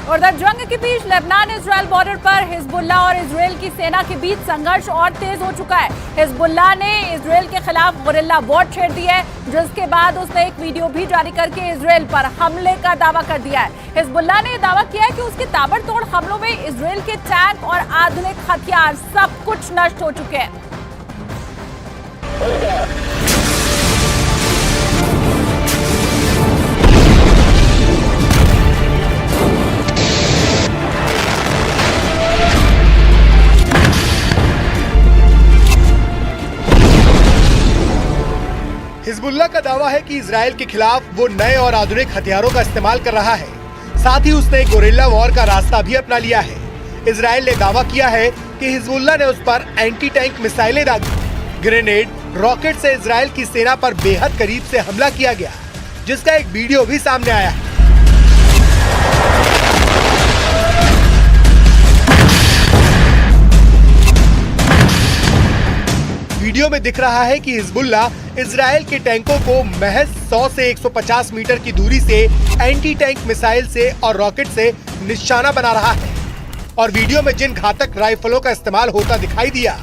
उधर जंग के बीच लेबनान इजराइल बॉर्डर पर हिजबुल्लाह और इजराइल की सेना के बीच संघर्ष और तेज हो चुका है। हिजबुल्लाह ने इजराइल के खिलाफ गुरिल्ला वॉर छेड़ दी है, जिसके बाद उसने एक वीडियो भी जारी करके इजराइल पर हमले का दावा कर दिया है। हिजबुल्लाह ने दावा किया है कि उसके ताबड़तोड़ हमलों में इजराइल के टैंक और आधुनिक हथियार सब कुछ नष्ट हो चुके हैं। हिजबुल्लाह का दावा है कि इजराइल के खिलाफ वो नए और आधुनिक हथियारों का इस्तेमाल कर रहा है। साथ ही उसने गोरिल्ला वॉर का रास्ता भी अपना लिया है। इजराइल ने दावा किया है कि हिजबुल्लाह ने उस पर एंटी टैंक मिसाइलें दागी। ग्रेनेड, रॉकेट से इजराइल की सेना पर बेहद करीब से हमला किया गया, जिसका एक वीडियो भी सामने आया है। वीडियो में दिख रहा है कि हिजबुल्लाह इजराइल के टैंकों को महज 100 से 150 मीटर की दूरी से एंटी टैंक मिसाइल से और रॉकेट से निशाना बना रहा है। और वीडियो में जिन घातक राइफलों का इस्तेमाल होता दिखाई दिया,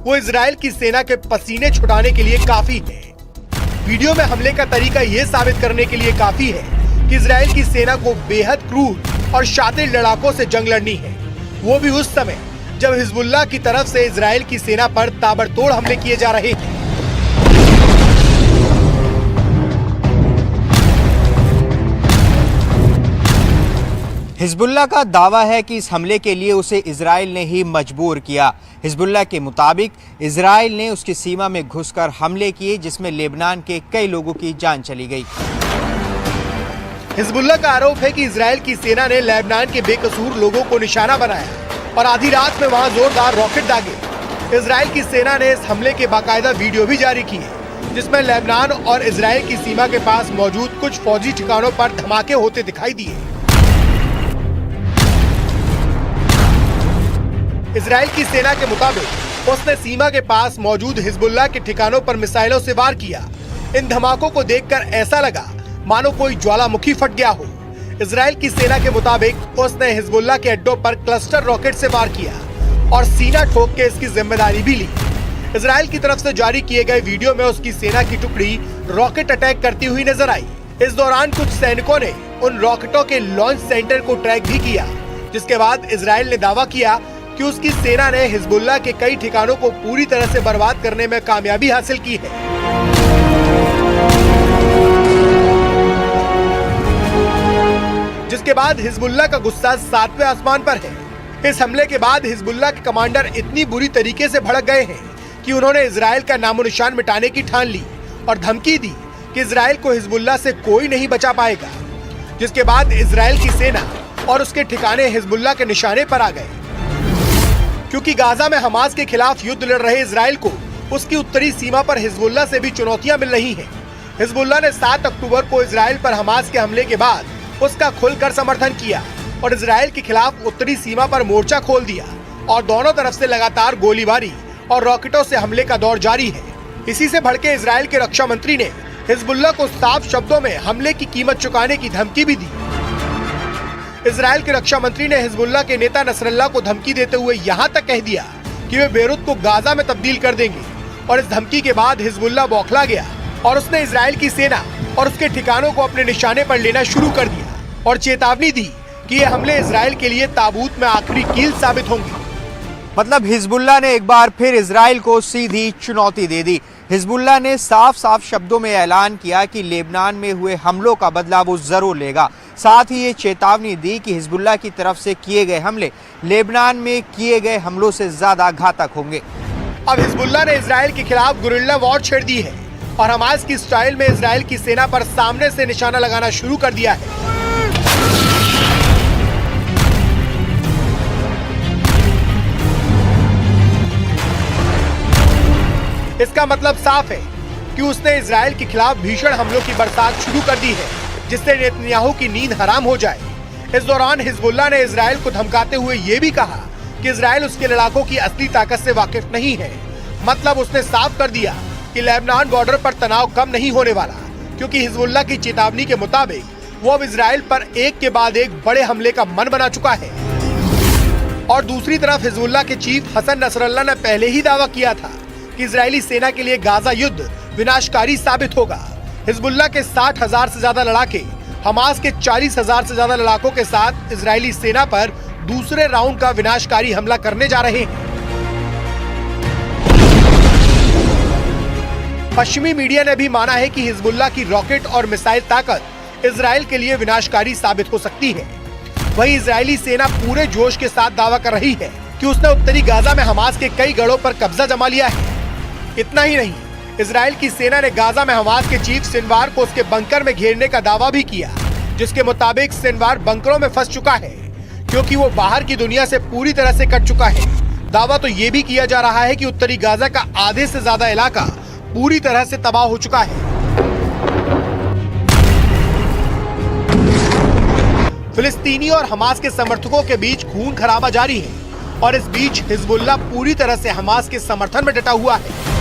वो इजराइल की सेना के पसीने छुड़ाने के लिए काफी है। वीडियो में हमले का तरीका ये साबित करने के लिए काफी है कि इजराइल की सेना को बेहद क्रूर और शातिर लड़ाकों से जंग लड़नी है, वो भी उस समय जब हिजबुल्लाह की तरफ से इजराइल की सेना पर ताबड़तोड़ हमले किए जा रहे थे। हिजबुल्लाह का दावा है कि इस हमले के लिए उसे इजराइल ने ही मजबूर किया। हिजबुल्लाह के मुताबिक इजराइल ने उसकी सीमा में घुसकर हमले किए, जिसमें लेबनान के कई लोगों की जान चली गई। हिजबुल्लाह का आरोप है कि इजराइल की सेना ने लेबनान के बेकसूर लोगों को निशाना बनाया और आधी रात में वहां जोरदार रॉकेट दागे। इजराइल की सेना ने इस हमले के बाकायदा वीडियो भी जारी किए, जिसमें लेबनान और इजराइल की सीमा के पास मौजूद कुछ फौजी ठिकानों पर धमाके होते दिखाई दिए। इजराइल की सेना के मुताबिक उसने सीमा के पास मौजूद हिजबुल्लाह के ठिकानों पर मिसाइलों से वार किया। इन धमाकों को देखकर ऐसा लगा मानो कोई ज्वालामुखी फट गया हो। इजराइल की सेना के मुताबिक उसने हिजबुल्लाह के अड्डों पर क्लस्टर रॉकेट से वार किया और सीना ठोक के इसकी जिम्मेदारी भी ली। इजराइल की तरफ से जारी किए गए वीडियो में उसकी सेना की टुकड़ी रॉकेट अटैक करती हुई नजर आई। इस दौरान कुछ सैनिकों ने उन रॉकेटों के लॉन्च सेंटर को ट्रैक भी किया, जिसके बाद इजराइल ने दावा किया कि उसकी सेना ने हिजबुल्लाह के कई ठिकानों को पूरी तरह से बर्बाद करने में कामयाबी हासिल की है। जिसके बाद हिजबुल्लाह का गुस्सा 7वें आसमान पर है। इस हमले के बाद हिजबुल्लाह के कमांडर इतनी बुरी तरीके से भड़क गए हैं कि उन्होंने इजराइल का नामो निशान मिटाने की ठान ली और धमकी दी कि इजराइल को हिजबुल्लाह से कोई नहीं बचा पाएगा। जिसके बाद इजराइल की सेना और उसके ठिकाने हिजबुल्लाह के निशाने पर आ गए। क्योंकि गाजा में हमास के खिलाफ युद्ध लड़ रहे इजराइल को उसकी उत्तरी सीमा पर हिजबुल्लाह से भी चुनौतियां मिल रही हैं। हिजबुल्लाह ने 7 अक्टूबर को इजराइल पर हमास के हमले के बाद उसका खुलकर समर्थन किया और इजराइल के खिलाफ उत्तरी सीमा पर मोर्चा खोल दिया और दोनों तरफ से लगातार गोलीबारी और रॉकेटों से हमले का दौर जारी है। इसी से भड़के इजराइल के रक्षा मंत्री ने हिजबुल्लाह को साफ शब्दों में हमले की कीमत चुकाने की धमकी भी दी। इजराइल के रक्षा मंत्री ने हिजबुल्लाह के नेता नसरल्लाह को धमकी देते हुए यहाँ तक कह दिया कि वे बेरूत को गाजा में तब्दील कर देंगे। और इस धमकी के बाद हिजबुल्लाह बौखला गया और उसने इजराइल की सेना और उसके ठिकानों को अपने निशाने पर लेना शुरू कर दिया और चेतावनी दी कि ये हमले इजराइल के लिए ताबूत में आखिरी कील साबित होंगे। मतलब हिजबुल्लाह ने एक बार फिर इजराइल को सीधी चुनौती दे दी। हिजबुल्लाह ने साफ साफ शब्दों में ऐलान किया कि लेबनान में हुए हमलों का बदला वो जरूर लेगा। साथ ही ये चेतावनी दी कि हिजबुल्लाह की तरफ से किए गए हमले लेबनान में किए गए हमलों से ज्यादा घातक होंगे। अब हिजबुल्लाह ने इजराइल के खिलाफ गुरिल्ला वॉर छेड़ दी है और हमास की स्टाइल में इजराइल की सेना पर सामने से निशाना लगाना शुरू कर दिया है। इसका मतलब साफ है कि उसने इजराइल के खिलाफ भीषण हमलों की बरसात शुरू कर दी है, जिससे नेतन्याहू की नींद हराम हो जाए। इस दौरान हिजबुल्लाह ने इजराइल को धमकाते हुए ये भी कहा कि इजराइल उसके लड़ाकों की असली ताकत से वाकिफ नहीं है। मतलब उसने साफ कर दिया कि लेबनान बॉर्डर पर तनाव कम नहीं होने वाला, क्योंकि हिजबुल्लाह की चेतावनी के मुताबिक वो अब इजराइल पर एक के बाद एक बड़े हमले का मन बना चुका है। और दूसरी तरफ हिजबुल्लाह के चीफ हसन नसरल्लाह ने पहले ही दावा किया था कि इजरायली सेना के लिए गाजा युद्ध विनाशकारी साबित होगा। हिजबुल्लाह के 60,000 से ज्यादा लड़ाके हमास के 40,000 से ज्यादा लड़ाकों के साथ इजरायली सेना पर दूसरे राउंड का विनाशकारी हमला करने जा रहे हैं। पश्चिमी मीडिया ने भी माना है कि हिजबुल्लाह की रॉकेट और मिसाइल ताकत इजराइल के लिए विनाशकारी साबित हो सकती है। वहीं इजरायली सेना पूरे जोश के साथ दावा कर रही है कि उसने उत्तरी गाजा में हमास के कई गढ़ों पर कब्जा जमा लिया है। इतना ही नहीं, इजराइल की सेना ने गाजा में हमास के चीफ सिनवार को उसके बंकर में घेरने का दावा भी किया, जिसके मुताबिक सिनवार बंकरों में फंस चुका है क्योंकि वो बाहर की दुनिया से पूरी तरह से कट चुका है। दावा तो ये भी किया जा रहा है कि उत्तरी गाजा का आधे से ज्यादा इलाका पूरी तरह से तबाह हो चुका है। फिलिस्तीनी और हमास के समर्थकों के बीच खून खराबा जारी है और इस बीच हिजबुल्लाह पूरी तरह से हमास के समर्थन में डटा हुआ है।